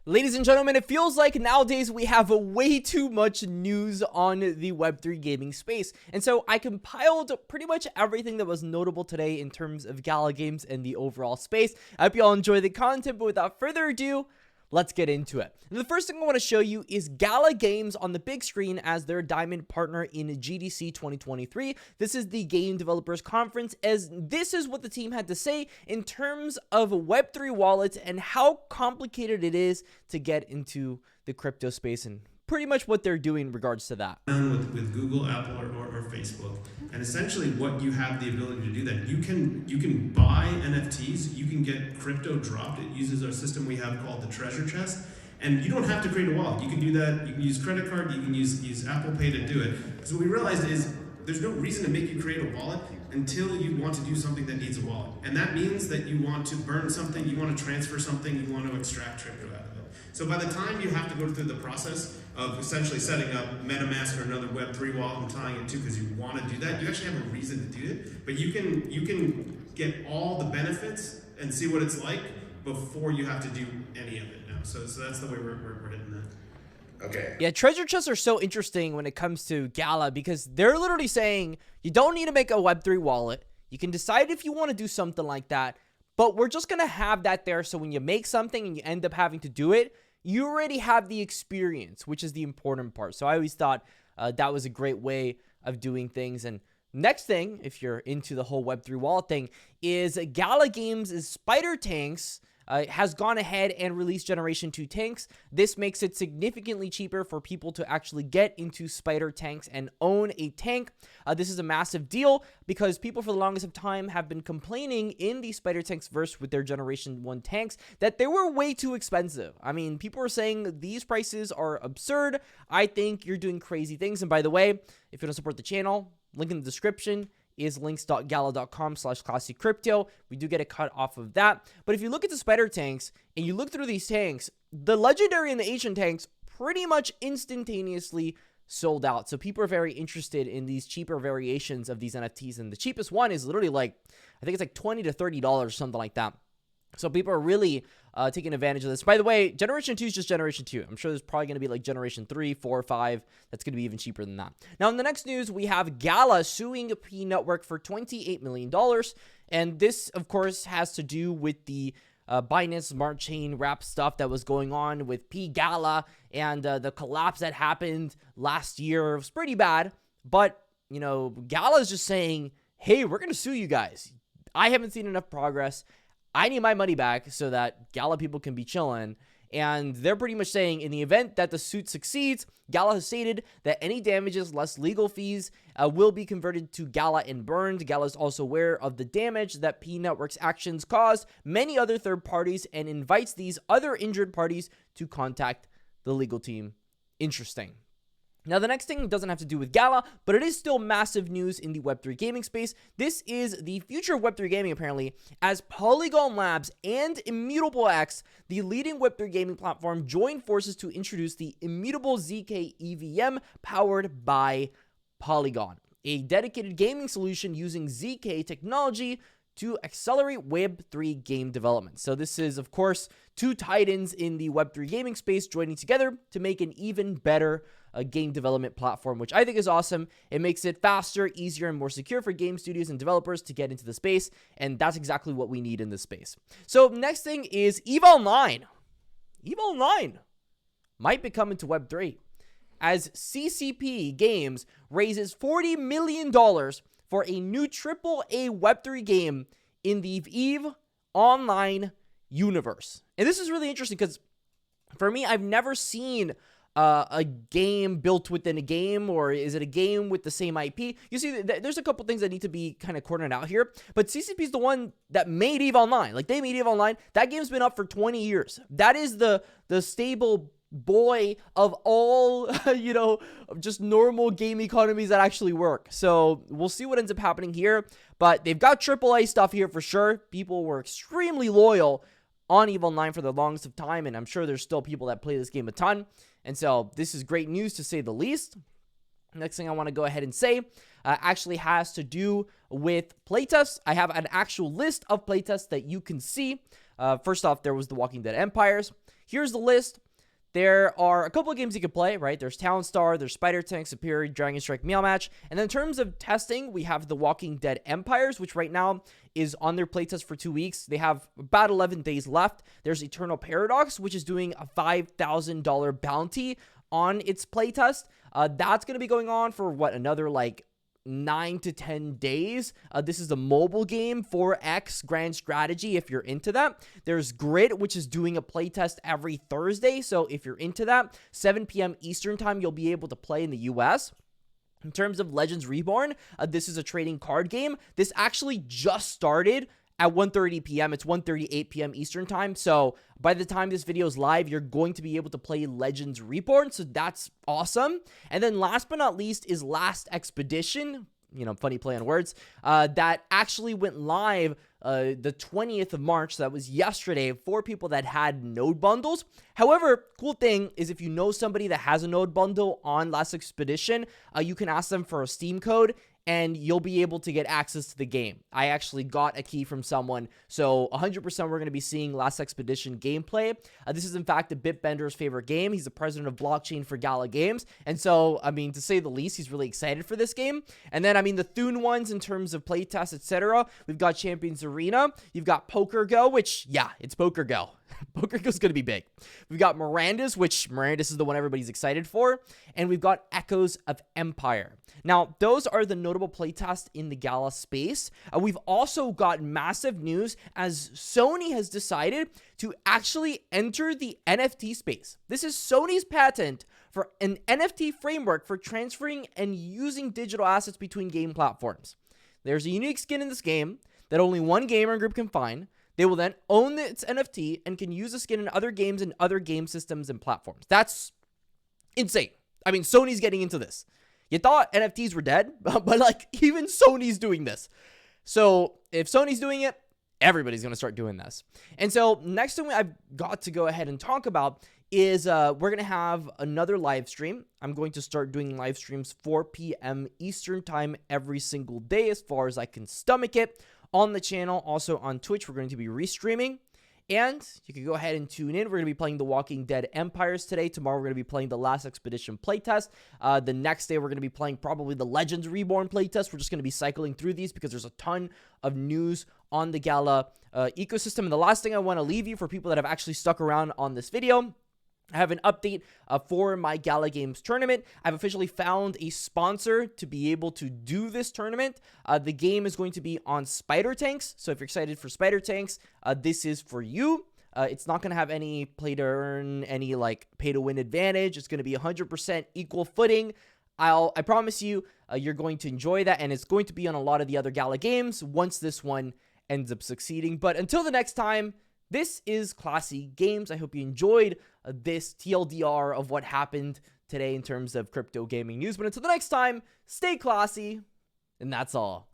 Ladies and gentlemen, it feels like nowadays we have way too much news on the Web3 gaming space. And so I compiled pretty much everything that was notable today in terms of Gala Games and the overall space. I hope you all enjoy the content, but without further ado, let's get into it. And the first thing I want to show you is Gala Games on the big screen as their diamond partner in GDC 2023. This is the Game Developers Conference, as this is what the team had to say in terms of Web3 wallets and how complicated it is to get into the crypto space and pretty much what they're doing in regards to that. With Google, Apple, or Facebook, and essentially what you have the ability to do that you can buy NFTs, you can get crypto dropped. It uses our system we have called the Treasure Chest, and you don't have to create a wallet. You can do that. You can use credit card. You can use Apple Pay to do it. Because what we realized is there's no reason to make you create a wallet until you want to do something that needs a wallet, and that means that you want to burn something, you want to transfer something, you want to extract crypto out of it. So by the time you have to go through the process of essentially setting up MetaMask or another Web3 wallet and tying it to, because you want to do that, you actually have a reason to do it. But you can get all the benefits and see what it's like before you have to do any of it now. So that's the way we're hitting that. Okay. Yeah, treasure chests are so interesting when it comes to Gala because they're literally saying you don't need to make a Web3 wallet. You can decide if you want to do something like that, but we're just going to have that there so when you make something and you end up having to do it, you already have the experience, which is the important part. So I always thought that was a great way of doing things. And next thing, if you're into the whole Web3 wallet thing, is Gala Games' Spider Tanks has gone ahead and released Generation 2 tanks. This makes it significantly cheaper for people to actually get into Spider Tanks and own a tank. This is a massive deal because people for the longest of time have been complaining in the Spider Tanks verse with their Generation 1 tanks that they were way too expensive. I mean, people are saying these prices are absurd. I think you're doing crazy things. And by the way, if you want to support the channel, link in the description is links.gala.com/classiccrypto. We do get a cut off of that. But if you look at the Spider Tanks and you look through these tanks, the Legendary and the Ancient tanks pretty much instantaneously sold out. So people are very interested in these cheaper variations of these NFTs. And the cheapest one is literally like, I think it's like $20 to $30, something like that. So people are really taking advantage of this. By the way, Generation 2 is just Generation 2. I'm sure there's probably going to be like Generation 3, 4, 5. That's going to be even cheaper than that. Now, in the next news, we have Gala suing P Network for $28 million. And this, of course, has to do with the Binance Smart Chain wrap stuff that was going on with P Gala and the collapse that happened last year. It was pretty bad. But, you know, Gala is just saying, hey, we're going to sue you guys. I haven't seen enough progress. I need my money back so that Gala people can be chilling. And they're pretty much saying in the event that the suit succeeds, Gala has stated that any damages less legal fees will be converted to Gala and burned. Gala is also aware of the damage that P Network's actions caused many other third parties and invites these other injured parties to contact the legal team. Interesting. Now, the next thing doesn't have to do with Gala, but it is still massive news in the Web3 gaming space. This is the future of Web3 gaming, apparently, as Polygon Labs and Immutable X, the leading Web3 gaming platform, join forces to introduce the Immutable ZK EVM powered by Polygon, a dedicated gaming solution using ZK technology to accelerate Web3 game development. So this is, of course, two titans in the Web3 gaming space joining together to make an even better game development platform, which I think is awesome. It makes it faster, easier, and more secure for game studios and developers to get into the space, and that's exactly what we need in this space. So next thing is EVE Online. EVE Online might be coming to Web3 as CCP Games raises $40 million for a new AAA Web3 game in the EVE Online universe. And this is really interesting because for me, I've never seen a game built within a game, or is it a game with the same IP? You see, there's a couple things that need to be kind of cornered out here, but CCP is the one that made EVE Online. Like, they made EVE Online. That game's been up for 20 years. That is the stable boy of all, you know, just normal game economies that actually work. So we'll see what ends up happening here, but they've got AAA stuff here for sure. People were extremely loyal on EVE Online for the longest of time, and I'm sure there's still people that play this game a ton. And so this is great news to say the least. Next thing I want to go ahead and say actually has to do with playtests. I have an actual list of playtests that you can see. First off, there was the Walking Dead Empires. here's the list. There are a couple of games you can play, right? There's Town Star, there's Spider Tank, Superior, Dragon Strike, Meow Match. And then in terms of testing, we have The Walking Dead Empires, which right now is on their playtest for 2 weeks. They have about 11 days left. There's Eternal Paradox, which is doing a $5,000 bounty on its playtest. That's going to be going on for another 9 to 10 days. This is a mobile game, 4X Grand Strategy, if you're into that. There's Grid, which is doing a playtest every Thursday. So if you're into that, 7 p.m. Eastern time, you'll be able to play in the US. In terms of Legends Reborn, this is a trading card game. This actually just started at 1:30 p.m. It's 1:38 p.m. Eastern time. So by the time this video is live, you're going to be able to play Legends Reborn. So that's awesome. And then last but not least is Last Expedition. Funny play on words. That actually went live the 20th of March. So that was yesterday for people that had node bundles. However, cool thing is if you know somebody that has a node bundle on Last Expedition, you can ask them for a Steam code and you'll be able to get access to the game. I actually got a key from someone, so 100% we're going to be seeing Last Expedition gameplay. This is, in fact, a Bitbender's favorite game. He's the president of blockchain for Gala Games, and so, to say the least, he's really excited for this game. And then, the Thune ones in terms of playtests, etc., we've got Champions Arena, you've got Poker Go, which, yeah, it's Poker Go. Poker Go's going to be big. We've got Miranda's, which Miranda's is the one everybody's excited for, and we've got Echoes of Empire. Now, those are the notable playtests in the Gala space. We've also got massive news as Sony has decided to actually enter the NFT space. This is Sony's patent for an NFT framework for transferring and using digital assets between game platforms. There's a unique skin in this game that only one gamer group can find. They will then own its NFT and can use the skin in other games and other game systems and platforms. That's insane. Sony's getting into this. You thought NFTs were dead, but even Sony's doing this. So if Sony's doing it, everybody's going to start doing this. And so next thing I've got to go ahead and talk about is we're going to have another live stream. I'm going to start doing live streams 4 p.m. Eastern time every single day as far as I can stomach it on the channel. Also on Twitch, we're going to be restreaming. And you can go ahead and tune in. We're going to be playing The Walking Dead Empires today. Tomorrow, we're going to be playing the Last Expedition playtest. The next day, we're going to be playing probably the Legends Reborn playtest. We're just going to be cycling through these because there's a ton of news on the Gala ecosystem. And the last thing I want to leave you for people that have actually stuck around on this video, I have an update for my Gala Games tournament. I've officially found a sponsor to be able to do this tournament. The game is going to be on Spider Tanks. So if you're excited for Spider Tanks, this is for you. It's not going to have any play to earn, any pay to win advantage. It's going to be 100% equal footing. I promise you, you're going to enjoy that. And it's going to be on a lot of the other Gala games once this one ends up succeeding. But until the next time, this is Classy Games. I hope you enjoyed this TLDR of what happened today in terms of crypto gaming news. But until the next time, stay classy, and that's all.